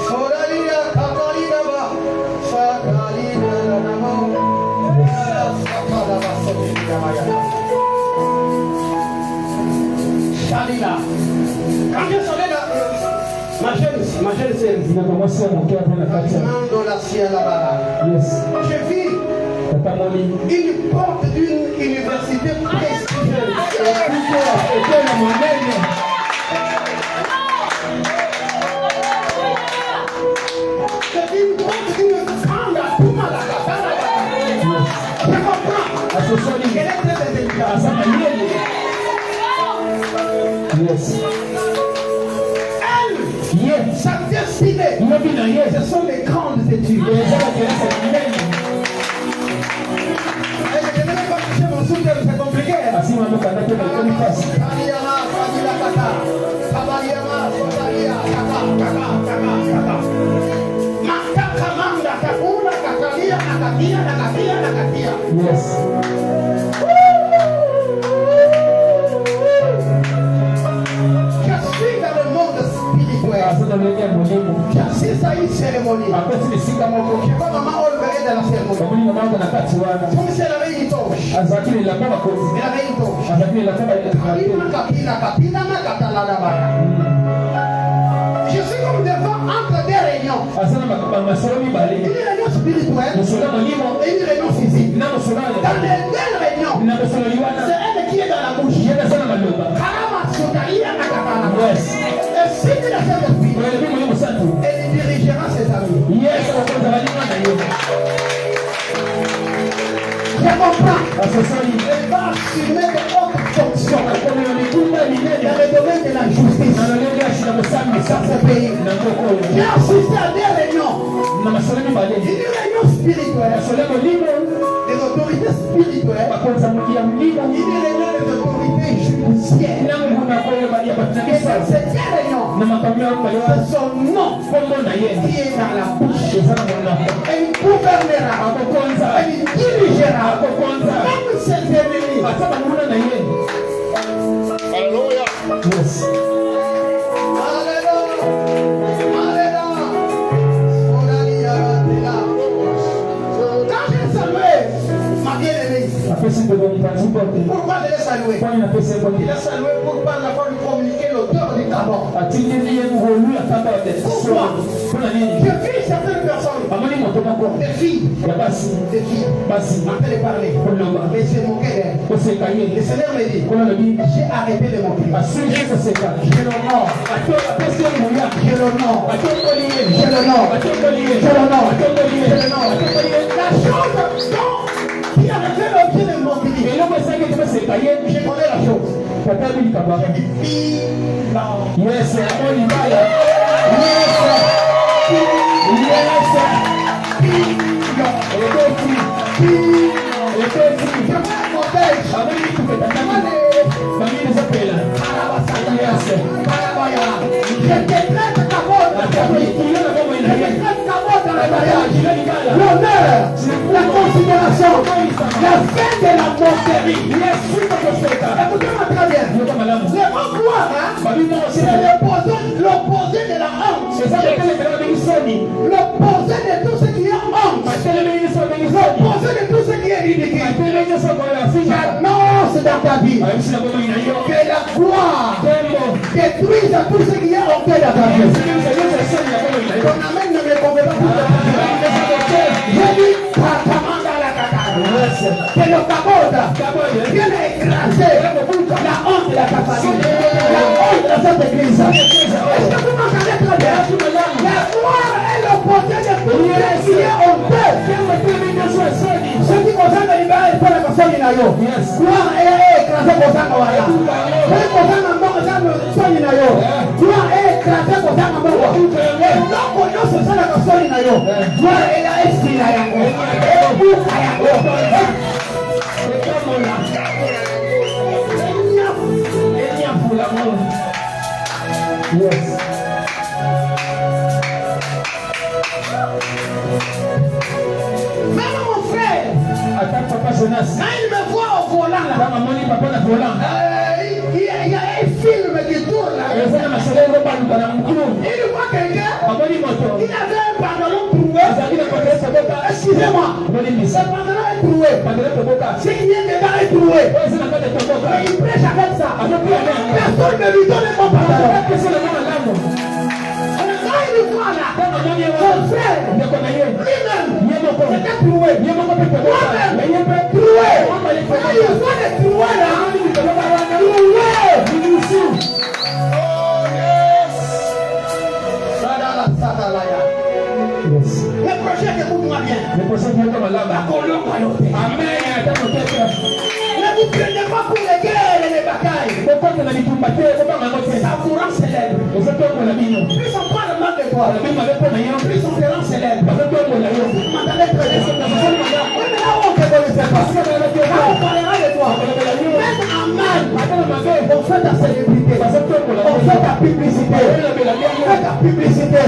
solali la kakali la ba, sakali la namo, sakala ba soli la maya. Sali la. Quand je savais la, ma jeune sœur, la ciel là-bas. Yes. Je vis une porte d'une université prestigieuse. C'est une porte d'une grande je comprends. Elle est très intelligente. Yes. Elle, sa destinée, ce sont les grandes études. Et je ne vais pas toucher mon soutien, c'est compliqué. J'assiste à une cérémonie. Je vois maman Olbert dans la cérémonie. Comme si elle avait une torche. Elle avait une torche. Je suis comme devant entre deux réunions. Une réunion spirituelle et une réunion physique. Dans les deux réunions, c'est elle qui est dans la bouche. Et si tu la fais depuis, elle dirigera ses amis. Je comprends. Elle va assumer de hautes fonctions dans le domaine de la justice dans ce pays. J'ai assisté à des réunions. Une réunion spirituelle, des autorités spirituelles, une réunion des autorités judiciaires. Et dans cette réunion, c'est son nom qui est dans la bouche. Elle gouvernera, elle dirigera, même ses ennemis. Alléluia. Yes. Pourquoi je l'ai salué? Il a salué pour par la voix lui communiquer l'auteur du tabac. Pourquoi? Je vis certaines personnes, des filles, après de parler, mais j'ai moqué d'elles. Le Seigneur me dit, j'ai arrêté de moquer. Je l'honore. Je l'honore. La chose qui a fait l'objet de moquerie, je connais la chose. Yes, l'honneur, la considération, la fin de la moquerie. Écoutez-moi très bien. Le gloire, c'est l'opposé de la honte. L'opposé de tout ce qui est honte. L'opposé de tout ce qui est ridicule. J'annonce dans ta vie que la gloire détruise tout ce qui est honte dans ta vie. Ton amène ne me convainc pas. J'ai dit, que le cabote vienne écraser la honte de la capacité, la honte de cette église. Est-ce que vous m'entendez très bien? La gloire est l'opposé de tout ce qui est honteux. Ce qui concerne le libéral, il faut la personne qui n'a yo. Gloire est écrasée pour ça qu'on va là. Gloire est écrasée pour ça qu'on va là. Et non, pour nous, c'est ça la personne qui n'a yo. Gloire est la esquina yango. Et vous, yango. yes. Même mon frère, Papa Jonas, quand il me voit au volant là, il y a un film qui tourne là. Il voit quelqu'un, il avait un pantalon troué. Excusez-moi, ce pantalon est troué. C'est qu'il vient dedans est troué. Mais il prêche avec ça. Personne ne lui donne mon pantalon. Quand il voit là, son frère, lui-même, c'était troué. Moi-même, troué. Quand il voit les troués là, le projet que vous moi bien. Ne vous prenez pas pour les guerres et les batailles. Ça vous rend célèbre. Plus on parle mal de toi, plus on te rend célèbre. Vous m'entendez très bien. Mais là on ne connaissait pas. Là on parlera de toi. Même en mal, on fait ta célébrité. On fait ta publicité. On fait ta publicité.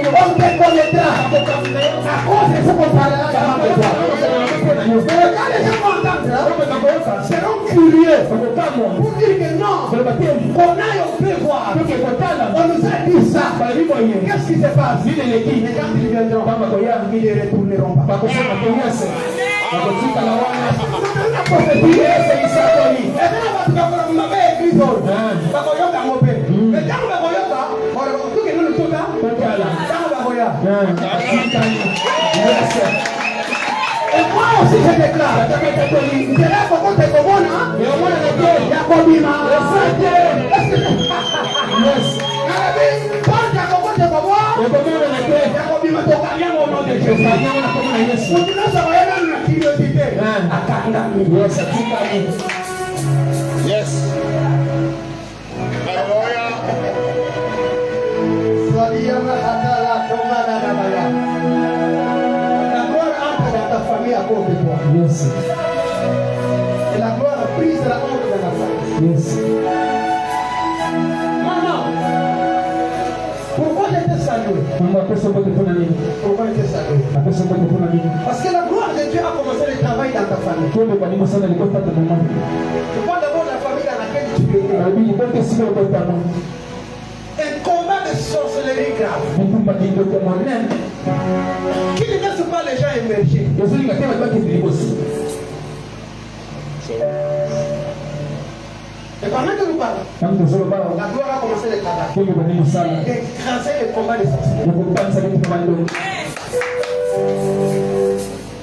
On te connaîtra. À cause de ce qu'on parlera de toi. Mais quand les gens vont entendre, seront du lieu pour dire que non, on a au pouvoir. On nous a dit ça. Qu'est-ce qui se passe? Et quand ils viendront, ils ne retourneront pas. Et moi aussi je déclare, c'est là qu'on te commande, Yacobima. Yes. Alléluia. La gloire entre dans ta famille à cause de toi. Yes. Et la gloire prise la honte dans la famille. Yes. Maman, pourquoi j'étais salué? Pourquoi Pourquoi j'étais salué? Parce que la gloire de Dieu a commencé le travail dans ta famille. Je parle d'abord de la famille dans laquelle tu es. Un combat de sorcellerie grave qui ne laisse pas les gens émerger. Et pendant que nous parlons, la gloire a commencé le travail d'écraser le combat de sorcellerie.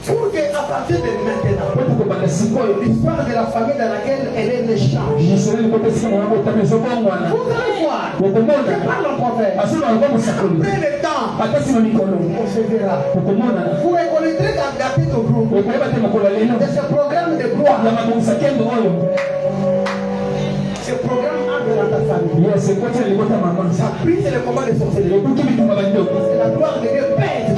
Pour qu'à partir de maintenant, l'histoire de la famille dans laquelle elle est ne change. Vous allez voir, je parle en prophète. Après le temps, on se verra. Vous reconnaîtrez dans la tête au groupe de ce programme de gloire. Ce programme entre dans ta famille. Ça prise le combat de sorcellerie. C'est la gloire de Dieu pèse.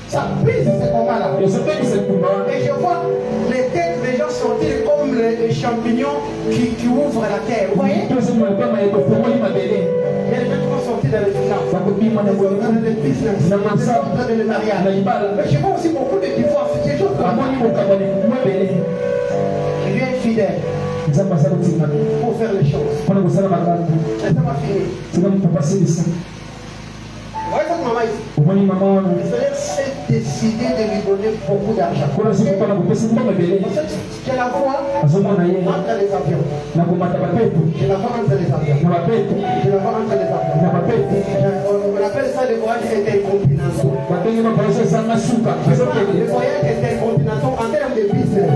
Ça brise ce combat-là. Et je vois les têtes des gens sortir comme les champignons qui ouvrent la terre. Vous voyez? Il y a des gens qui vont sortir dans les finances, dans le business, dans le mariage. Mais je vois aussi beaucoup de divorces. C'est juste Dieu est fidèle pour faire les choses. Et ça va finir. Vous voyez cette maman ici? Le Seigneur s'est décidé de lui donner beaucoup d'argent. Je la vois entre les avions. Je la vois entre les avions. Je la vois entre les avions. On appelle ça le voyage intercontinental. Le voyage intercontinental en termes de business.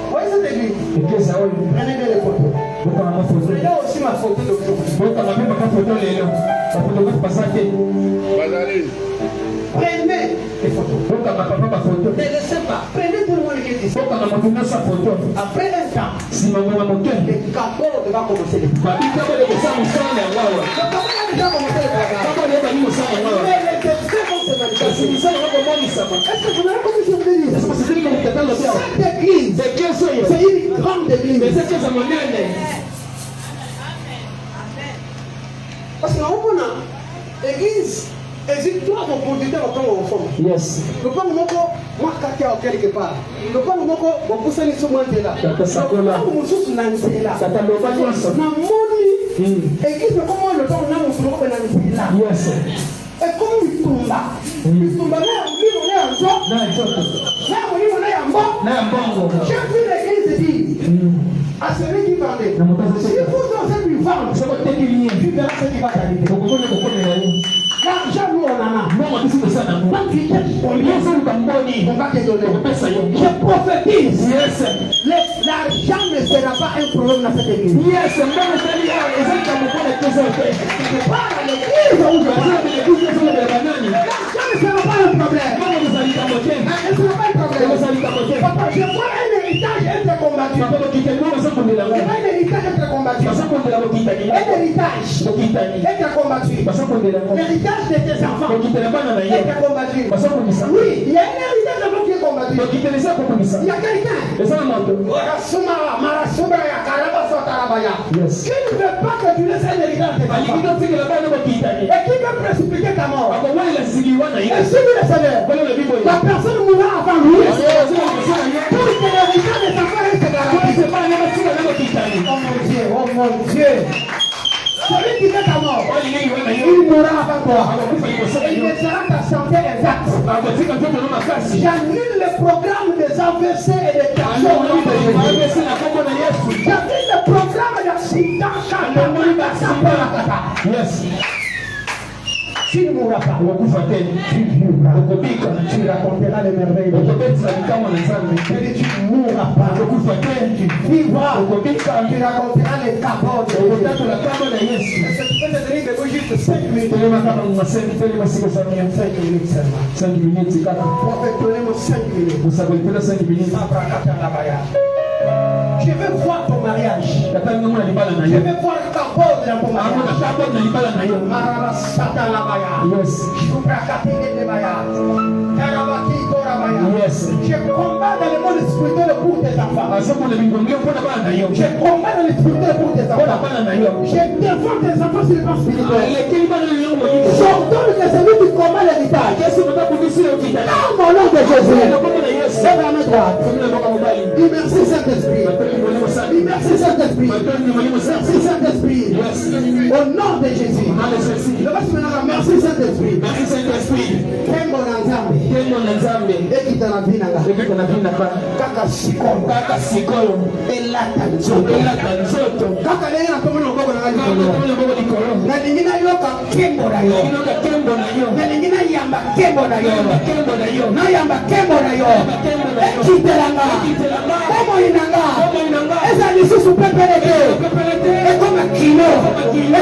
Vous voyez cette église? Prenez bien les photos. Prenez aussi ma photo d'aujourd'hui. Prenez les photos. Ne laissez pas. Prenez tout le monde qui est ici. Après un temps, le capot va commencer le travail. Le capot va déjà commencer le travail. Mais les textes vont se manifester. Est-ce que vous avez compris ce que je veux dire? Cette église, c'est une grande église. Parce que l'église hésite trois opportunités au temps ensemble. Yes. Le plan moko moi kakia au quelque part. Le plan moko on pousse ni sur moi de là. Le plan mususu na nzela. Na moni. Église comment le temps na mususu ko na nzela. Yes. Et comme bitumba. Bitumba na mbino na nzo. Na yambo. Chaque l'église dit à celui qui vendait. Si vous osez lui vendre, tu verras ce qui va t'arriver. L'argent, nous, on en a. Donc, tu cherches combien on va te donner. Je prophétise. L'argent ne sera pas un problème dans cette église. Je parle à l'église où je parle. L'argent ne sera pas un problème. Ne sera pas un problème. Papa, je vois un héritage être combattu. Je vois un héritage être combattu. Un héritage être combattu. L'héritage de tes enfants est combattu. Oui, il y a un héritage de l'homme qui est combattu. Il y a quelqu'un. Yes. Qui ne veut pas que tu laisses un héritage de ta femme? Et qui veut précipiter ta mort? Et si vous le savez, la personne mourra avant lui. Pour que l'héritage de ta femme reste garanti. Oh mon Dieu. Celui qui veut ta mort, il mourra avant toi. Il laissera ta santé exacte. J'annule le programme des AVC et des tensions. J'annule le programme d'accident. Yes. Tu ne mourras pas. Tu vivras. Tu raconteras les merveilles de Dieu. Tu ne mourras pas. Tu vivras. Tu raconteras les capotes de Dieu. Est-ce que tu peux te tenir debout juste 5 minutes? 5 minutes. Prophète, donnez-moi 5 minutes. Je veux voir ton mariage. Je veux voir ta porte dans ton mariage. Yes. Je combats dans le monde spirituel pour tes enfants. Je combats dans le spirituel pour tes enfants. Je défends tes enfants sur le plan spirituel. J'ordonne que celui qui combat l'héritage. Dans mon nom de Jésus. C'est la main droite. Dis merci Saint-Esprit. Dis merci Saint-Esprit. Merci Saint-Esprit. Au nom de Jésus. Merci Saint-Esprit. Kembo na Nzambe. Ekita na vina kaka sikolo. Elata nzoto. Kaka leo na tomo ngoko na likolo. Na lingina yoka kembo na yo. Na lingina yamba kembo na yo. Na yamba kembo na yo. Ekitelanga. Kemo inanga. Esa lisusu pepelete. Ekoma kilo. La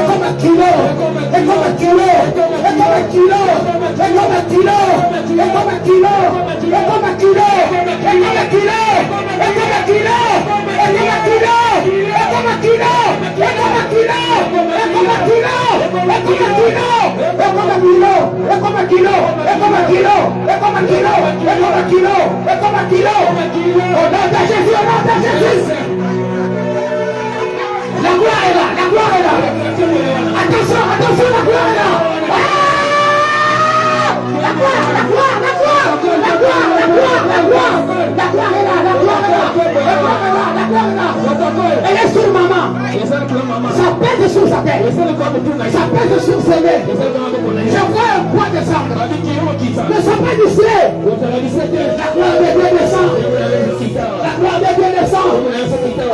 gloire est là. Attention, la gloire est là. La gloire est là. Elle est sur maman. Ça pèse sur sa tête. Ça pèse sur ses mains. Je vois un poids descendre. Ne sois pas distrait. La gloire de Dieu descend.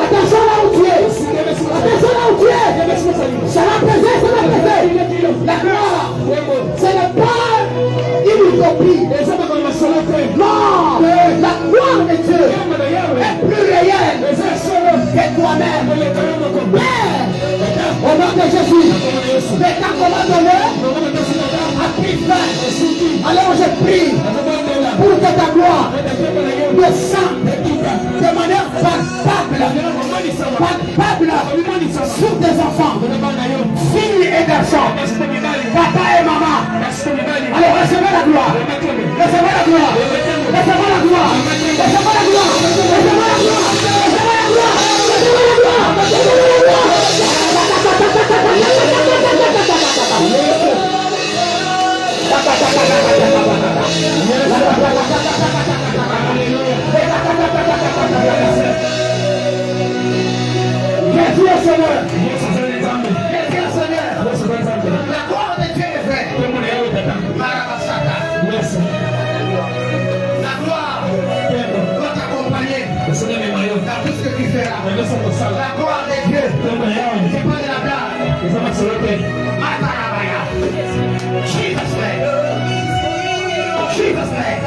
Attention là où tu es. Ça va peser. La gloire, ce n'est pas une utopie. Non, la gloire de Dieu est plus réelle que toi-même. Père, au nom de Jésus, l'État comment donné a pris fin. Alors je prie pour que ta gloire descende de manière palpable sur tes enfants, filles et garçons, papa et maman. Alors recevez la gloire. La gloire de Dieu est vraie. La gloire doit t'accompagner dans tout ce que tu feras. La gloire de Dieu, c'est pas de la blague. Matarabaya. Jesus name.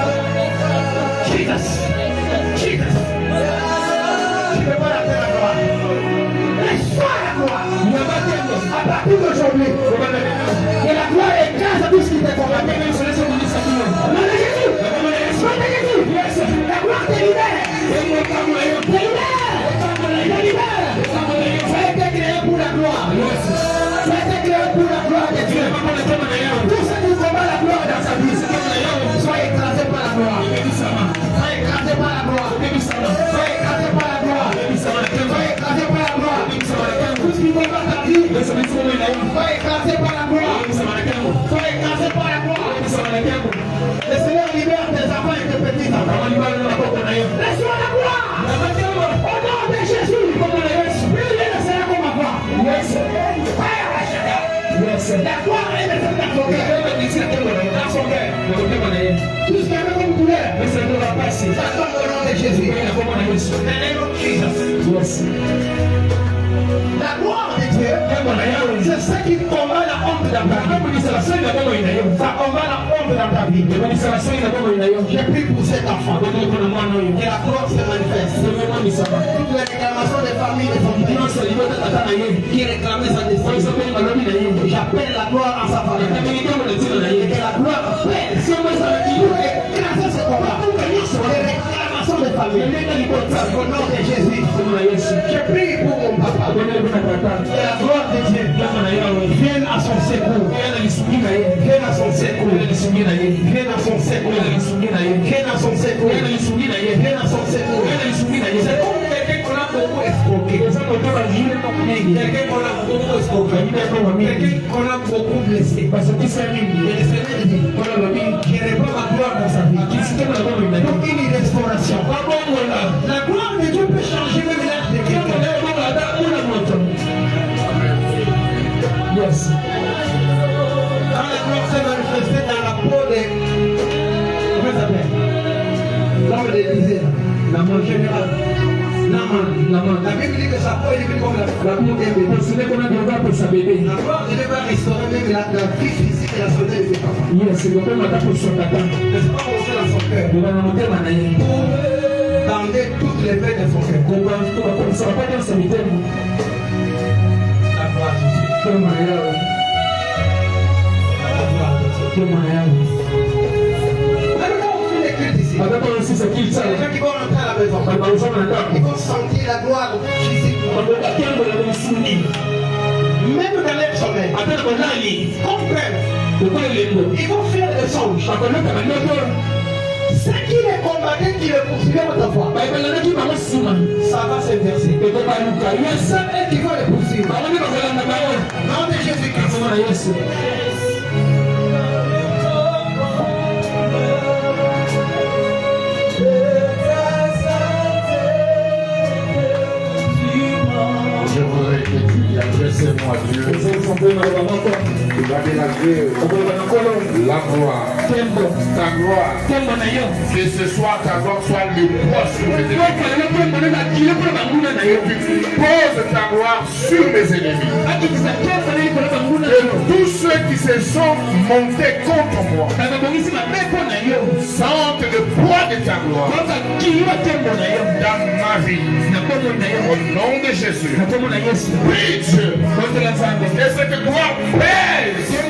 Tu peux pas la faire la gloire. Laisse-toi la gloire. À partir d'aujourd'hui, que la gloire écrase tout ce qui t'est condamné. La gloire te libère. Tu as été créé pour la gloire. Tu as été créé pour la gloire de Dieu. Tout ce qui combat la gloire dans sa vie, sois écrasé par la gloire. Sois écrasé par la gloire. Sois écrasé par la gloire. Sois écrasé par la gloire. pas ta vie. Sois écrasé par la gloire. Sois écrasé par la gloire. Le Seigneur libère tes enfants et tes petits-enfants. Reçois la gloire. Au nom de Jésus. Plus rien ne sera comme avant. La gloire est maintenant dans ton cœur. Tout ce qui avait comme douleur, ça tombe au nom de Jésus. La gloire de Dieu, c'est ce qui combat la honte dans ta vie. Ça combat la honte dans ta vie. J'ai pris pour cet enfant. Que la gloire se manifeste. Toutes les réclamations des familles de son père qui réclamaient sa destinée. J'appelle la gloire en sa faveur. Et que la gloire appelle. Si on veut savoir qui est écrasé ce combat. Les réclamations des familles. Au nom de Jésus. Je prie pour mon papa. Que la gloire de Dieu vienne à son secours. Vienne à son secours. Vienne à son secours. Vienne à son secours. Vienne à son secours. C'est comme quelqu'un qu'on a beaucoup escroqué. Quelqu'un qu'on a beaucoup escroqué. Quelqu'un qu'on a beaucoup blessé. Parce que le Seigneur dit, je réponds ma gloire dans sa vie. Donc une restauration. La gloire de Dieu peut changer même l'âge de quelqu'un. Yes. Quand la gloire s'est manifestée dans la peau de... Comment ça s'appelle? L'homme d'Élysée, la main générale. La Bible dit que sa peau est comme la peau d'un bébé. La gloire de Dieu va restaurer même la vie physique et la santé de ses parents. N'est-ce pas monter dans son cœur? Pour bander toutes les veines de son cœur. La gloire de Dieu. Les gens qui vont rentrer à la maison, ils vont sentir la gloire physiquement. Même dans leur sommeil, comprennent. Ils vont faire des songes. Ceux qui les combattaient, qui les poursuivaient autrefois, ça va s'inverser. Il y a ceux qui vont les poursuivre. Nom de Jésus-Christ. Je voudrais que tu y adresses-moi Dieu. Tu vas dégager la gloire. Ta gloire. Que ce soit ta gloire soit le poids sur mes ennemis. Que tu poses ta gloire sur mes ennemis. Que tous ceux qui se sont montés contre moi sentent le poids de ta gloire dans ma vie. Au nom de Jésus. Oui, Dieu. Et cette gloire pèse sur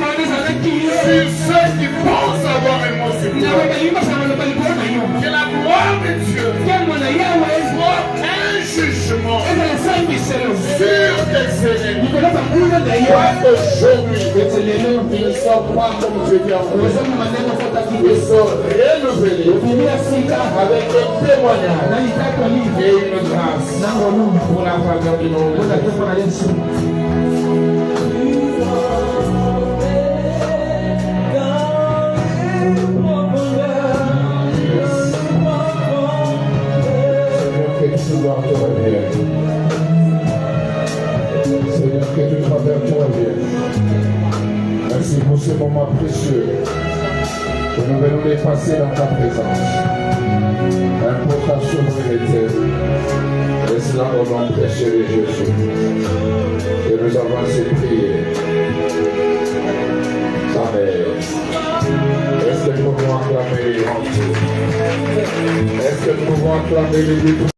ceux qui pensent avoir un mot sur toi. Que la gloire de Dieu soit un jugement sur tes ennemis. Aujourd'hui, ils ne sont pas comme Dieu qui a envoyé. Ils sont renouvelés avec un témoignage et une grâce pour la faveur de nos vies. Seigneur, que toute faveur te revienne. Seigneur, que toute faveur te revienne. Merci pour ce moment précieux que nous venons les passer dans ta présence. Pour ta souveraineté. Et cela au nom précieux de Jésus. Que nous avons assez prié. Amen. Est-ce que nous pouvons acclamer les grands? Est-ce que nous pouvons acclamer les